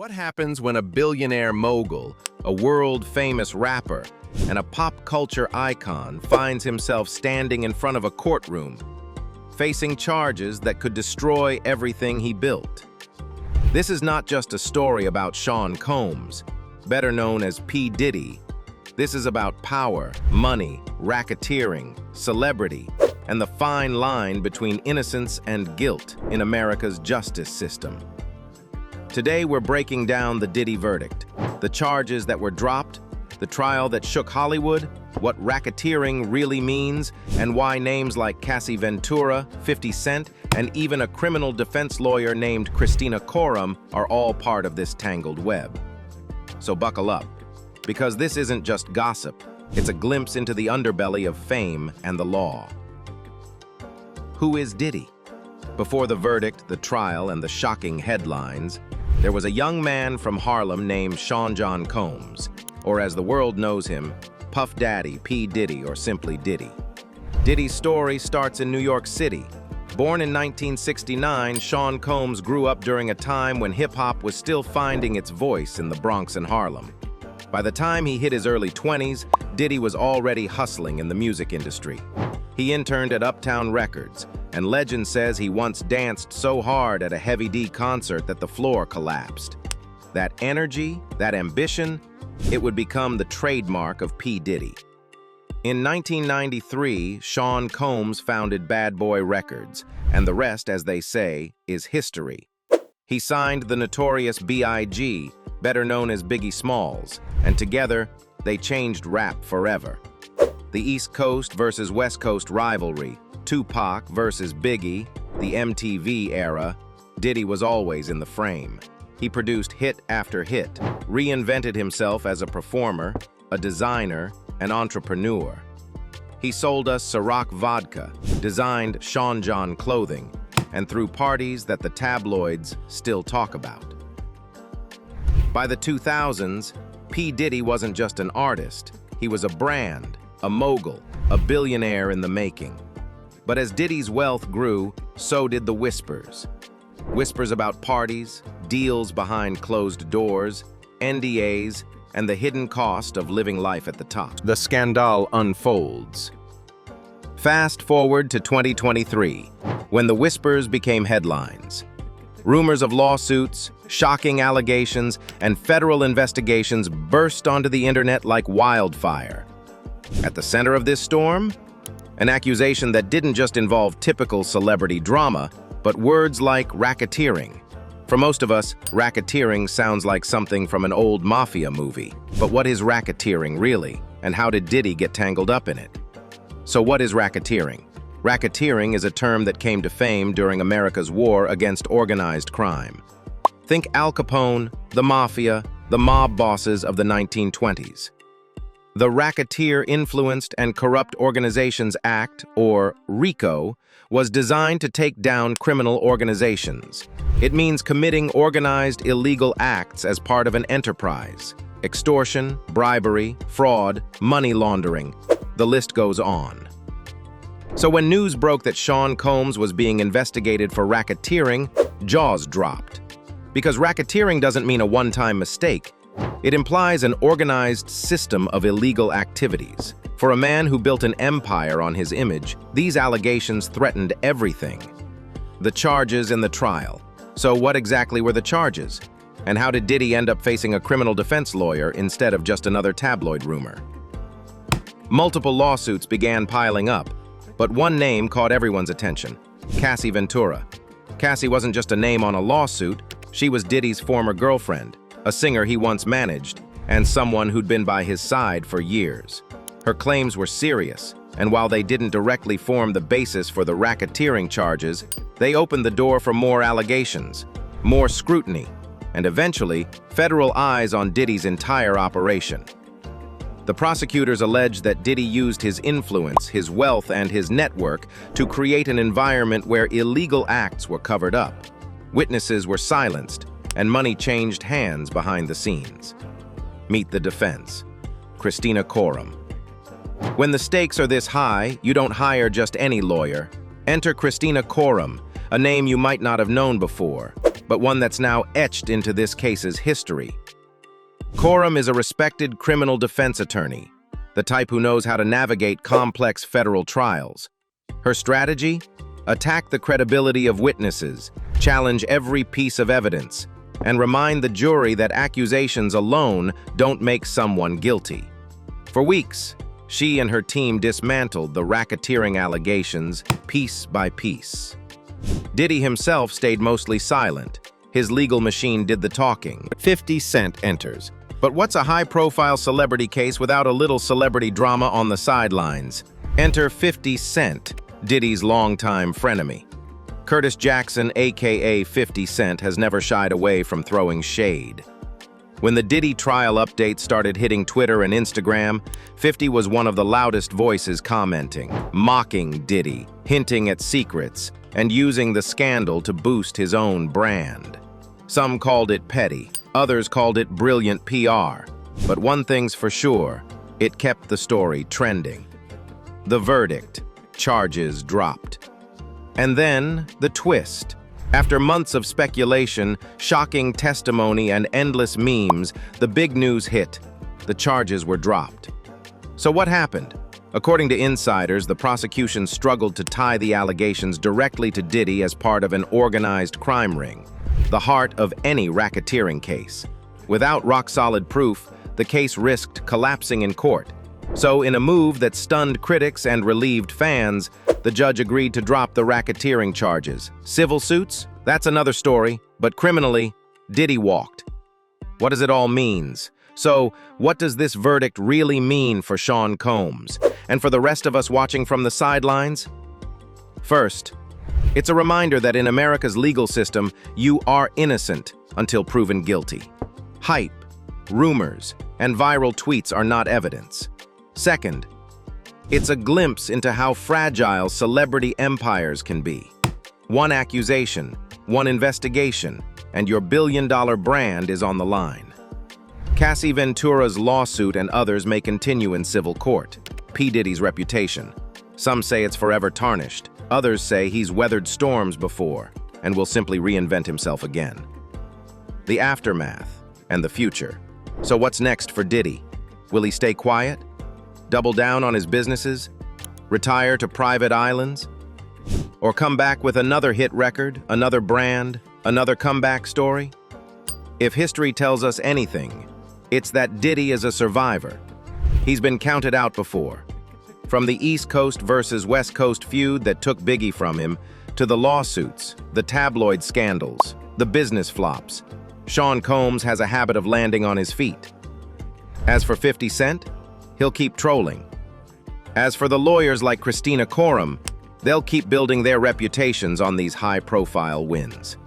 What happens when a billionaire mogul, a world-famous rapper, and a pop culture icon finds himself standing in front of a courtroom, facing charges that could destroy everything he built? This is not just a story about Sean Combs, better known as P. Diddy. This is about power, money, racketeering, celebrity, and the fine line between innocence and guilt in America's justice system. Today, we're breaking down the Diddy verdict, the charges that were dropped, the trial that shook Hollywood, what racketeering really means, and why names like Cassie, Ventura, 50 Cent, and even a criminal defense lawyer named Khorram are all part of this tangled web. So buckle up, because this isn't just gossip, it's a glimpse into the underbelly of fame and the law. Who is Diddy? Before the verdict, the trial, and the shocking headlines, there was a young man from Harlem named Sean John Combs, or as the world knows him, Puff Daddy, P. Diddy, or simply Diddy. Diddy's story starts in New York City. Born in 1969, Sean Combs grew up during a time when hip-hop was still finding its voice in the Bronx and Harlem. By the time he hit his early 20s, Diddy was already hustling in the music industry. He interned at Uptown Records, and legend says he once danced so hard at a Heavy D concert that the floor collapsed. That energy, that ambition, it would become the trademark of P. Diddy. In 1993, Sean Combs founded Bad Boy Records, and the rest, as they say, is history. He signed the notorious B.I.G., better known as Biggie Smalls, and together, they changed rap forever. The East Coast versus West Coast rivalry, Tupac versus Biggie, the MTV Era, Diddy was always in the frame. He produced hit after hit, reinvented himself as a performer, a designer, an entrepreneur. He sold us Ciroc vodka, designed Sean John clothing, and threw parties that the tabloids still talk about. By the 2000s, P. Diddy wasn't just an artist, he was a brand, a mogul, a billionaire in the making. But as Diddy's wealth grew, so did the whispers. Whispers about parties, deals behind closed doors, NDAs, and the hidden cost of living life at the top. The scandal unfolds. Fast forward to 2023, when the whispers became headlines. Rumors of lawsuits, shocking allegations, and federal investigations burst onto the internet like wildfire. At the center of this storm, an accusation that didn't just involve typical celebrity drama, but words like racketeering. For most of us, racketeering sounds like something from an old mafia movie. But what is racketeering really, and how did Diddy get tangled up in it? So what is racketeering? Racketeering is a term that came to fame during America's war against organized crime. Think Al Capone, the mafia, the mob bosses of the 1920s. The Racketeer Influenced and Corrupt Organizations Act, or RICO, was designed to take down criminal organizations. It means committing organized illegal acts as part of an enterprise. Extortion, bribery, fraud, money laundering. The list goes on. So when news broke that Sean Combs was being investigated for racketeering, jaws dropped. Because racketeering doesn't mean a one-time mistake. It implies an organized system of illegal activities. For a man who built an empire on his image, these allegations threatened everything. The charges and the trial. So what exactly were the charges? And how did Diddy end up facing a criminal defense lawyer instead of just another tabloid rumor? Multiple lawsuits began piling up, but one name caught everyone's attention: Cassie Ventura. Cassie wasn't just a name on a lawsuit, she was Diddy's former girlfriend, a singer he once managed, and someone who'd been by his side for years. Her claims were serious, and while they didn't directly form the basis for the racketeering charges, they opened the door for more allegations, more scrutiny, and eventually, federal eyes on Diddy's entire operation. The prosecutors alleged that Diddy used his influence, his wealth, and his network to create an environment where illegal acts were covered up. Witnesses were silenced, and money changed hands behind the scenes. Meet the defense, Kristina Khorram. When the stakes are this high, you don't hire just any lawyer. Enter Kristina Khorram, a name you might not have known before. but one that's now etched into this case's history. Khorram is a respected criminal defense attorney, the type who knows how to navigate complex federal trials. Her strategy? Attack the credibility of witnesses, challenge every piece of evidence, and remind the jury that accusations alone don't make someone guilty. For weeks, she and her team dismantled the racketeering allegations piece by piece. Diddy himself stayed mostly silent. His legal machine did the talking. 50 Cent enters. But what's a high-profile celebrity case without a little celebrity drama on the sidelines? Enter 50 Cent, Diddy's longtime frenemy. Curtis Jackson, aka 50 Cent, has never shied away from throwing shade. When the Diddy trial updates started hitting Twitter and Instagram, 50 was one of the loudest voices commenting, mocking Diddy, hinting at secrets, and using the scandal to boost his own brand. Some called it petty, others called it brilliant PR. But one thing's for sure, it kept the story trending. The verdict, charges dropped. And then, the twist. After months of speculation, shocking testimony, and endless memes, the big news hit. The charges were dropped. So what happened? According to insiders, the prosecution struggled to tie the allegations directly to Diddy as part of an organized crime ring, the heart of any racketeering case. Without rock-solid proof, the case risked collapsing in court. So, in a move that stunned critics and relieved fans, the judge agreed to drop the racketeering charges. Civil suits? That's another story, but criminally, Diddy walked. What does it all mean? So, what does this verdict really mean for Sean Combs, and for the rest of us watching from the sidelines? First, it's a reminder that in America's legal system, you are innocent until proven guilty. Hype, rumors, and viral tweets are not evidence. Second, it's a glimpse into how fragile celebrity empires can be. One accusation, one investigation, and your billion-dollar brand is on the line. Cassie Ventura's lawsuit and others may continue in civil court. P. Diddy's reputation. Some say it's forever tarnished. Others say he's weathered storms before and will simply reinvent himself again. The aftermath and the future. So what's next for Diddy? Will he stay quiet? Double down on his businesses? Retire to private islands? Or come back with another hit record, another brand, another comeback story? If history tells us anything, it's that Diddy is a survivor. He's been counted out before. From the East Coast versus West Coast feud that took Biggie from him, to the lawsuits, the tabloid scandals, the business flops, Sean Combs has a habit of landing on his feet. As for 50 Cent, he'll keep trolling. As for the lawyers like Kristina Khorram, they'll keep building their reputations on these high-profile wins.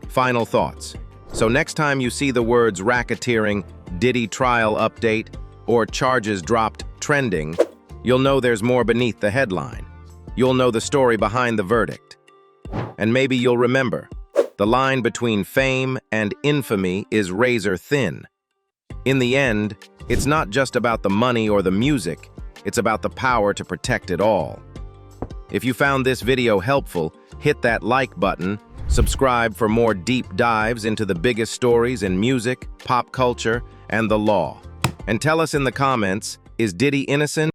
Final thoughts. So next time you see the words racketeering, Diddy trial update, or charges dropped trending, you'll know there's more beneath the headline. You'll know the story behind the verdict. And maybe you'll remember, the line between fame and infamy is razor thin. In the end, it's not just about the money or the music, it's about the power to protect it all. If you found this video helpful, hit that like button, subscribe for more deep dives into the biggest stories in music, pop culture, and the law. And tell us in the comments, is Diddy innocent?